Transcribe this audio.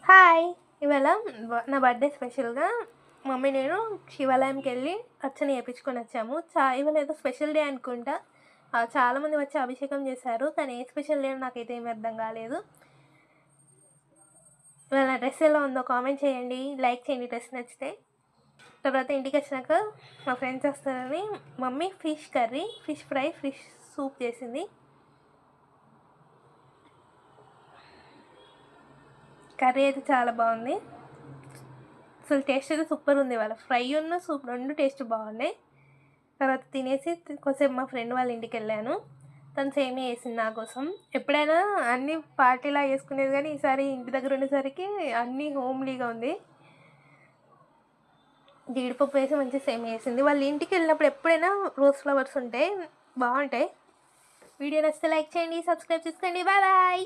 Hi! ఇవాళ నా birthday స్పెషల్‌గా మమ్మీ నేను శివాలయంకెళ్ళి అర్చన చేపించుకొనొచ్చాము. ఇవాళ ఏదో స్పెషల్ డే అనుకుంటా. చాలామంది వచ్చి అభిషేకం చేశారు. కానీ ఏ స్పెషల్ డే నాకైతే ఏమి అర్థం కాలేదు. ఇవాళ నా డ్రెస్ ఎలా ఉందో కామెంట్ చేయండి. లైక్ చేయండి డ్రెస్ నచ్చితే. తర్వాత ఇంటికొచ్చినాక మా ఫ్రెండ్స్ వస్తారని mummy fish curry, fish fry, fish soup చేసింది. కర్రీ అయితే చాలా బాగుంది. అసలు టేస్ట్ అయితే సూపర్ ఉంది. వాళ్ళ ఫ్రై ఉన్న సూప్ 2 టేస్ట్ బాగున్నాయి. తర్వాత తినేసి కొంచెంసేపు మా ఫ్రెండ్ వాళ్ళ ఇంటికి వెళ్ళాను. తను సేమియా చేసింది నా కోసం. ఎప్పుడైనా అన్నీ పార్టీలా చేసుకునేది, కానీ ఈసారి ఇంటి దగ్గర ఉండేసరికి అన్నీ హోమ్లీగా ఉంది. జీడిపప్పు వేసి మంచిగా సేమియా చేసింది. వాళ్ళ ఇంటికి వెళ్ళినప్పుడు ఎప్పుడైనా రోజ్ ఫ్లవర్స్ ఉంటాయి, బాగుంటాయి. వీడియో నచ్చితే లైక్ చేయండి, సబ్స్క్రైబ్ చేసుకోండి. Bye bye.